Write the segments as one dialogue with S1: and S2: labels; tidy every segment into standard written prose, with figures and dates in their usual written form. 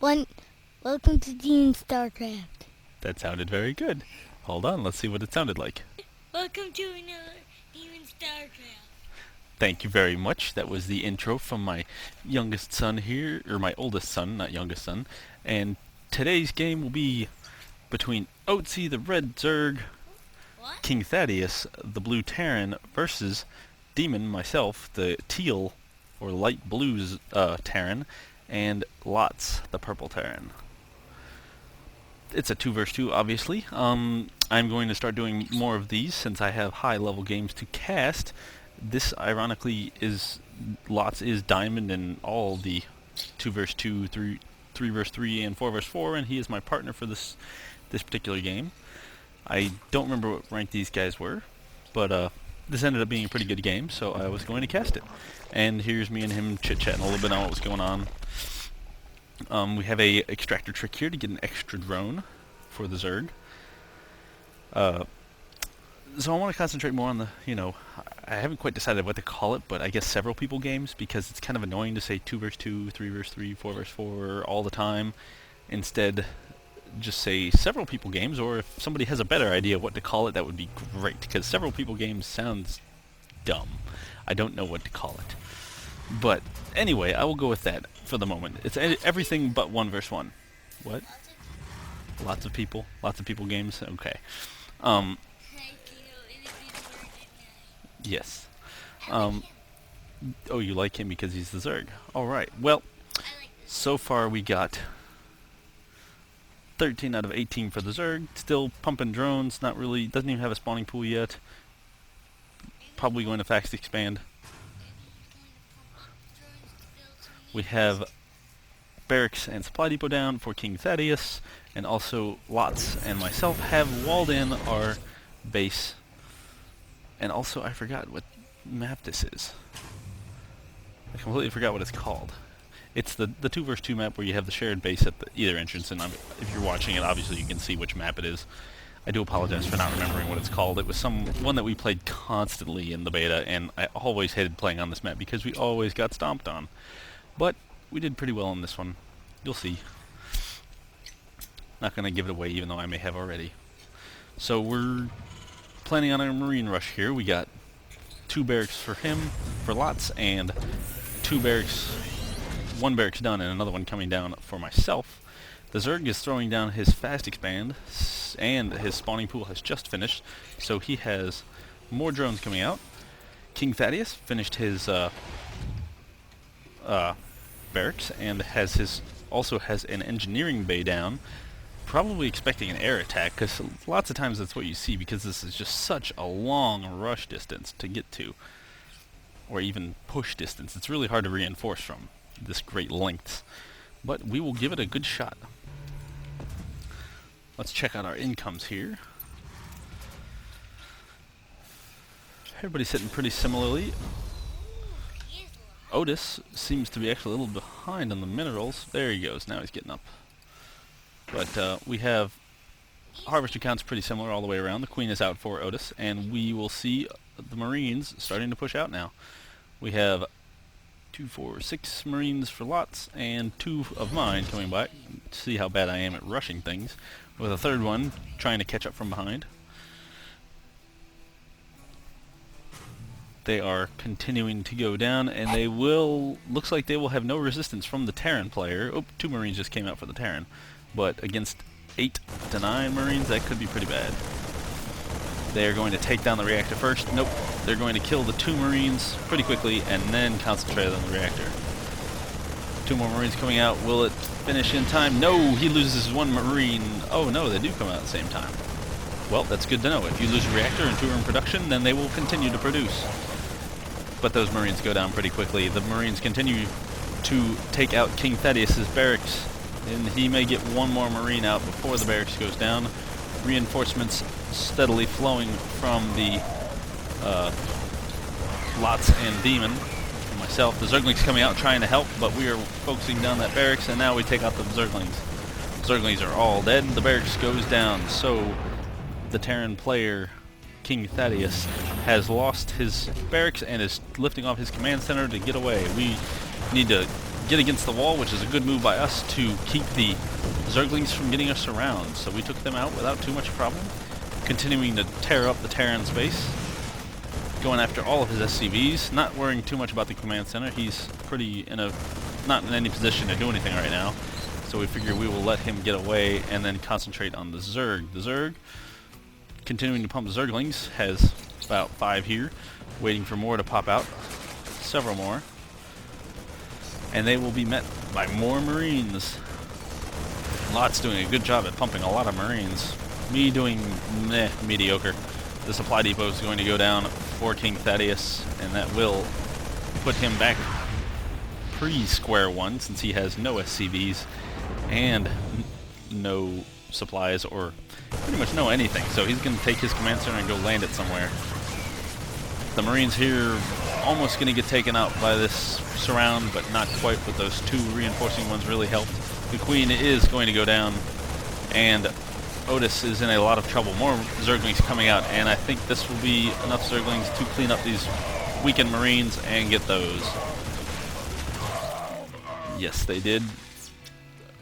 S1: One, welcome to DemonStarCraft.
S2: That sounded very good. Hold on, let's see what it sounded like.
S1: Welcome to another DemonStarCraft.
S2: Thank you very much. That was the intro from my youngest son here, or my oldest son, not youngest son. And today's game will be between Otys, the red Zerg, KingThaddius, the blue Terran, versus Demon, myself, the teal, or light blue Terran, and Lots, the purple Terran. It's a 2 versus 2, obviously. I'm going to start doing more of these since I have high-level games to cast. This, ironically, is Lots is Diamond in all the 2 versus 2, 3 versus 3, and 4 versus 4, and he is my partner for this particular game. I don't remember what rank these guys were, but this ended up being a pretty good game, so I was going to cast it. And here's me and him chit-chatting a little bit on what was going on. We have a extractor trick here to get an extra drone for the Zerg. So I want to concentrate more on the, I haven't quite decided what to call it, but I guess several people games, because it's kind of annoying to say 2 versus 2, 3 versus 3, 4 versus 4 all the time. Instead, just say several people games, or if somebody has a better idea of what to call it, that would be great, because several people games sounds dumb. I don't know what to call it. But anyway, I will go with that for the moment. It's everything but 1 versus 1. What? Lots of people games? Okay. Yes. Oh, you like him because he's the Zerg. Alright, well, so far we got 13 out of 18 for the Zerg. Still pumping drones, not really, doesn't even have a spawning pool yet. Probably going to fast expand. We have barracks and supply depot down for KingThaddius, and also Lots and myself have walled in our base. And also, I forgot what map this is. I completely forgot what it's called. It's the 2 versus 2 map where you have the shared base at either entrance, and if you're watching it, obviously you can see which map it is. I do apologize for not remembering what it's called. It was one that we played constantly in the beta, and I always hated playing on this map because we always got stomped on. But we did pretty well on this one. You'll see. Not going to give it away, even though I may have already. So we're planning on a marine rush here. We got 2 barracks for him, for Lots, and 2 barracks, 1 barracks done and another one coming down for myself. The Zerg is throwing down his fast expand, and his spawning pool has just finished, so he has more drones coming out. KingThaddius finished his barracks and also has an engineering bay down, probably expecting an air attack, because lots of times that's what you see, because this is just such a long rush distance to get to, or even push distance. It's really hard to reinforce from this great length, but we will give it a good shot. Let's check out our incomes here. Everybody's sitting pretty similarly. Otys seems to be actually a little behind on the minerals. There he goes, now he's getting up. But we have harvester counts pretty similar all the way around. The queen is out for Otys, and we will see the marines starting to push out now. We have 2, 4, 6 marines for Lots, and 2 of mine coming back to see how bad I am at rushing things, with a 3rd one trying to catch up from behind. They are continuing to go down, and they will, looks like they will have no resistance from the Terran player. Oh, 2 marines just came out for the Terran. But against 8 to 9 marines, that could be pretty bad. They are going to take down the reactor first. Nope. They're going to kill the 2 marines pretty quickly and then concentrate on the reactor. 2 more marines coming out. Will it finish in time? No, he loses 1 marine. Oh no, they do come out at the same time. Well, that's good to know. If you lose a reactor and 2 are in production, then they will continue to produce. But those marines go down pretty quickly. The marines continue to take out KingThaddius' barracks, and he may get 1 more marine out before the barracks goes down. Reinforcements steadily flowing from the Lots and Demon. And myself, the Zerglings coming out trying to help, but we are focusing down that barracks, and now we take out the Zerglings. Zerglings are all dead. The barracks goes down, so the Terran player KingThaddius has lost his barracks and is lifting off his command center to get away. We need to get against the wall, which is a good move by us to keep the Zerglings from getting us around. So we took them out without too much problem, continuing to tear up the Terran space, going after all of his SCVs, not worrying too much about the command center. He's not in any position to do anything right now. So we figure we will let him get away and then concentrate on the Zerg. The Zerg, continuing to pump Zerglings, has about 5 here, waiting for more to pop out. Several more. And they will be met by more Marines. Lot's doing a good job at pumping a lot of Marines. Me doing mediocre. The supply depot is going to go down for KingThaddius, and that will put him back pre-square one, since he has no SCVs and no supplies, or pretty much no anything. So he's going to take his command center and go land it somewhere. The Marines here almost going to get taken out by this surround, but not quite, but those 2 reinforcing ones really helped. The Queen is going to go down, and Otys is in a lot of trouble. More Zerglings coming out, and I think this will be enough Zerglings to clean up these weakened Marines and get those. Yes, they did.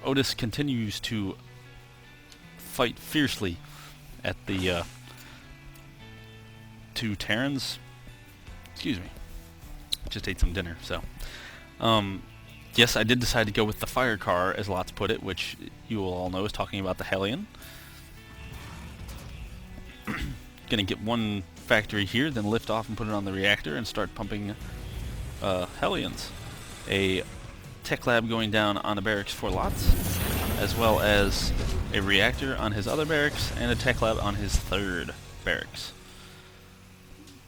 S2: Otys continues to fight fiercely at the 2 Terrans. Excuse me. Just ate some dinner, so. Yes, I did decide to go with the fire car, as Lots put it, which you will all know is talking about the Hellion. Gonna get one factory here, then lift off and put it on the reactor and start pumping Hellions. A tech lab going down on a barracks for Lots, as well as a reactor on his other barracks and a tech lab on his 3rd barracks.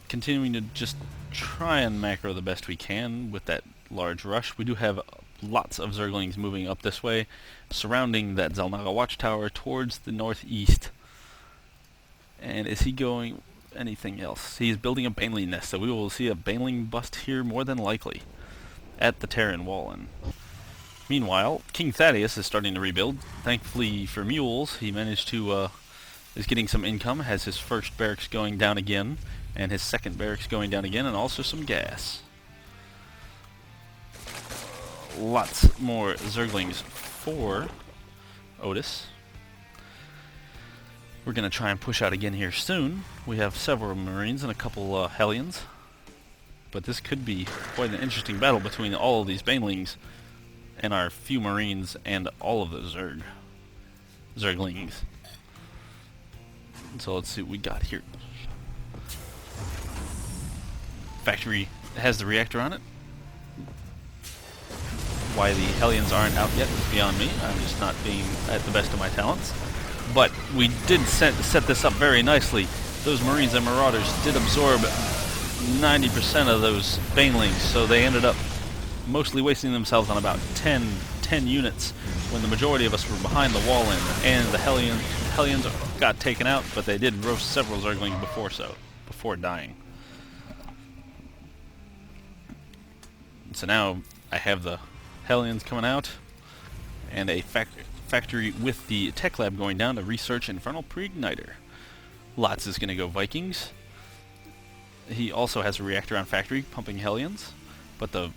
S2: Continuing to just try and macro the best we can with that large rush. We do have lots of Zerglings moving up this way, surrounding that Zelnaga watchtower towards the northeast. And is he going anything else? He's building a Baneling nest, so we will see a Baneling bust here more than likely at the Terran wall. And meanwhile, KingThaddius is starting to rebuild. Thankfully for mules, he managed to is getting some income, has his 1st barracks going down again, and his 2nd barracks going down again, and also some gas. Lots more Zerglings for Otys. We're going to try and push out again here soon. We have several Marines and a couple Hellions. But this could be quite an interesting battle between all of these Banelings and our few Marines and all of the Zerglings. So let's see what we got here. Factory has the reactor on it. Why the Hellions aren't out yet is beyond me. I'm just not being at the best of my talents. But we did set this up very nicely. Those Marines and Marauders did absorb 90% of those Banelings, so they ended up mostly wasting themselves on about 10 units when the majority of us were behind the wall in, and the Hellions got taken out, but they did roast several Zerglings before dying. So now I have the Hellions coming out, and a factory with the tech lab going down to research Infernal Pre-Igniter. Lots is going to go Vikings. He also has a reactor on factory pumping Hellions, but the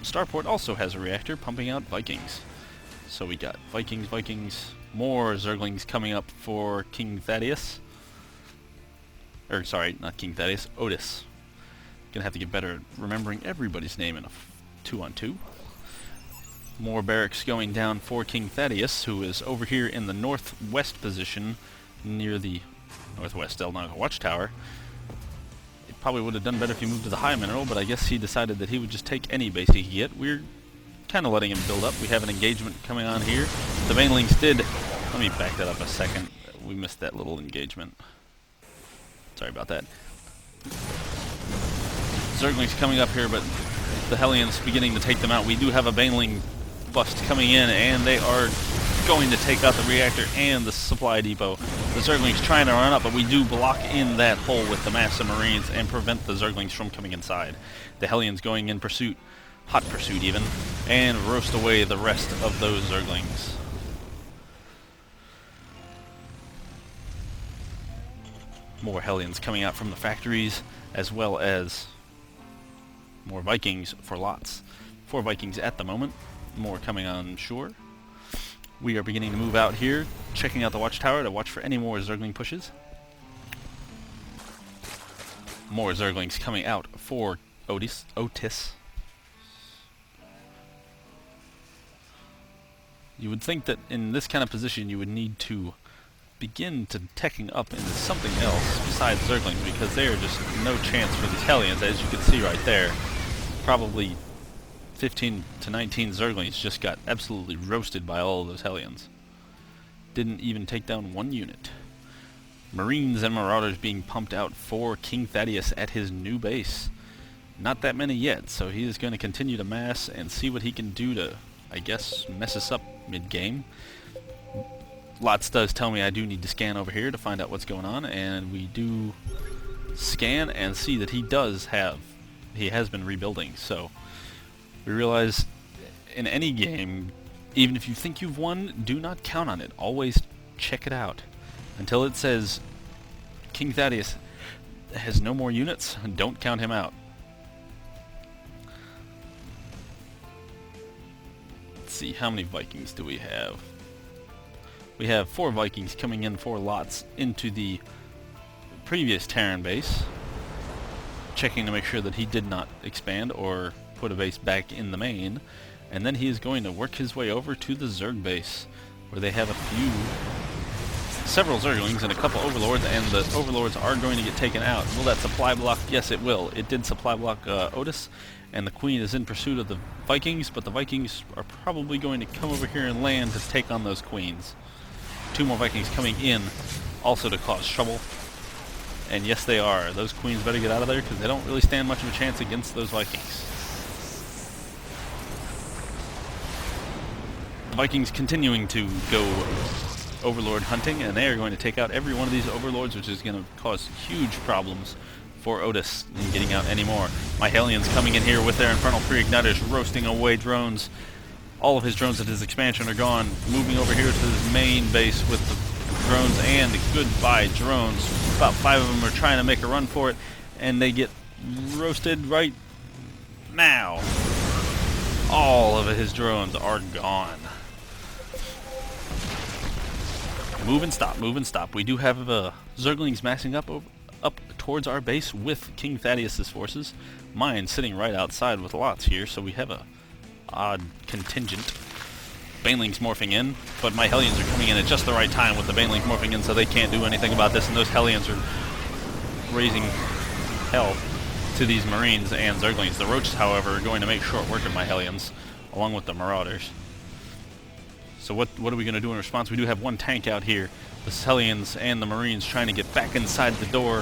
S2: starport also has a reactor pumping out Vikings. So we got Vikings, more Zerglings coming up for KingThaddius. Or sorry, not KingThaddius, Otys. Gonna have to get better at remembering everybody's name in a 2-on-2. More barracks going down for KingThaddius, who is over here in the northwest position near the northwest Zelnaga watchtower. It probably would have done better if he moved to the high mineral, but I guess he decided that he would just take any base he could get. We're kind of letting him build up. We have an engagement coming on here. The Banelings did... Let me back that up a second. We missed that little engagement. Sorry about that. Zerglings coming up here, but the Hellions beginning to take them out. We do have a Baneling bust coming in, and they are going to take out the reactor and the supply depot. The Zerglings trying to run up, but we do block in that hole with the mass of Marines and prevent the Zerglings from coming inside. The Hellions going in pursuit, hot pursuit even, and roast away the rest of those Zerglings. More Hellions coming out from the factories, as well as more Vikings for lots. 4 Vikings at the moment. more coming on shore. We are beginning to move out here, checking out the watchtower to watch for any more Zergling pushes. More Zerglings coming out for Otys. You would think that in this kind of position you would need to begin to teching up into something else besides Zerglings, because they are just no chance for these Hellions, as you can see right there. Probably 15 to 19 Zerglings just got absolutely roasted by all of those Hellions. Didn't even take down one unit. Marines and Marauders being pumped out for KingThaddius at his new base. Not that many yet, so he is going to continue to mass and see what he can do to, I guess, mess us up mid-game. Lots does tell me I do need to scan over here to find out what's going on, and we do scan and see that he has been rebuilding. So we realize in any game, even if you think you've won, do not count on it. Always check it out. Until it says KingThaddius has no more units, don't count him out. Let's see, how many Vikings do we have? We have 4 Vikings coming in 4 lots into the previous Terran base, checking to make sure that he did not expand or put a base back in the main, and then he is going to work his way over to the Zerg base, where they have several Zerglings and a couple Overlords, and the Overlords are going to get taken out. Will that supply block? Yes, it will. It did supply block Otys, and the Queen is in pursuit of the Vikings, but the Vikings are probably going to come over here and land to take on those Queens. 2 more Vikings coming in, also to cause trouble. And yes, they are. Those Queens better get out of there, because they don't really stand much of a chance against those Vikings. The Vikings continuing to go Overlord hunting, and they are going to take out every one of these Overlords, which is going to cause huge problems for Otys in getting out anymore. My Hellions coming in here with their Infernal Pre-Igniters, roasting away drones. All of his drones at his expansion are gone. Moving over here to his main base with the drones, and goodbye drones. About 5 of them are trying to make a run for it, and they get roasted right now. All of his drones are gone. Move and stop, move and stop. We do have Zerglings massing up towards our base with KingThaddius' forces. Mine sitting right outside with lots here, so we have a odd contingent. Banelings morphing in, but my Hellions are coming in at just the right time with the Banelings morphing in, so they can't do anything about this, and those Hellions are raising hell to these Marines and Zerglings. The Roaches, however, are going to make short work of my Hellions, along with the Marauders. So what are we going to do in response? We do have 1 tank out here. The Hellions and the Marines trying to get back inside the door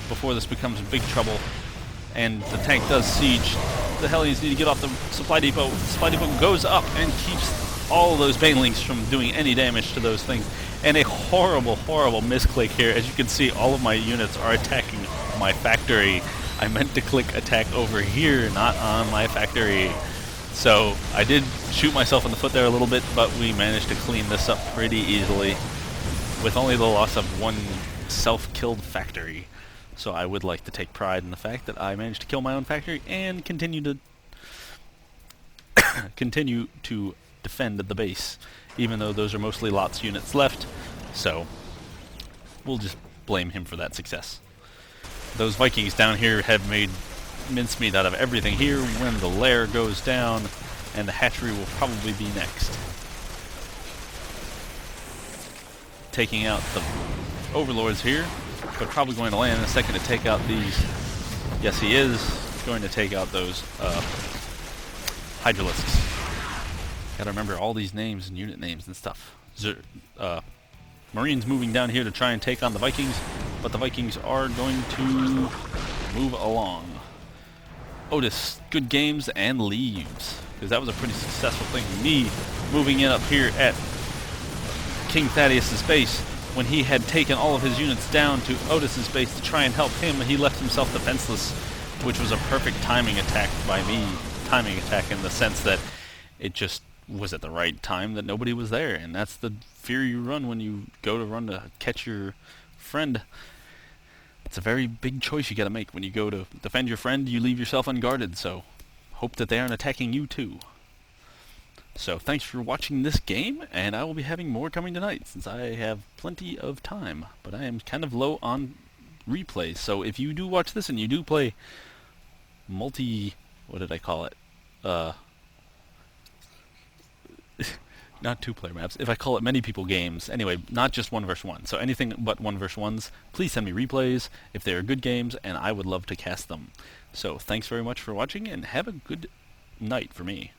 S2: before this becomes big trouble. And the tank does siege. The Hellions need to get off the supply depot. The supply depot goes up and keeps all of those Banelings from doing any damage to those things. And a horrible, horrible misclick here. As you can see, all of my units are attacking my factory. I meant to click attack over here, not on my factory. So I did shoot myself in the foot there a little bit, but we managed to clean this up pretty easily with only the loss of 1 self-killed factory. So I would like to take pride in the fact that I managed to kill my own factory and continue to defend the base, even though those are mostly lots units left. So we'll just blame him for that success. Those Vikings down here have made mincemeat out of everything here. When the lair goes down, and the hatchery will probably be next. Taking out the Overlords here, but probably going to land in a second to take out these. Yes, he is going to take out those Hydralisks. Gotta remember all these names and unit names and stuff. Marines moving down here to try and take on the Vikings, but the Vikings are going to move along. Otys, good games and leaves, because that was a pretty successful thing. Me moving in up here at KingThaddius' base when he had taken all of his units down to Otys' base to try and help him. He left himself defenseless, which was a perfect timing attack by me. Timing attack in the sense that it just was at the right time that nobody was there, and that's the fear you run when you go to run to catch your friend. It's a very big choice you gotta make. When you go to defend your friend, you leave yourself unguarded, so hope that they aren't attacking you too. So thanks for watching this game, and I will be having more coming tonight since I have plenty of time. But I am kind of low on replays, so if you do watch this and you do play what did I call it? Not two-player maps. If I call it many people games, anyway, not just 1 vs 1. So anything but 1 vs 1s, please send me replays if they are good games, and I would love to cast them. So thanks very much for watching, and have a good night for me.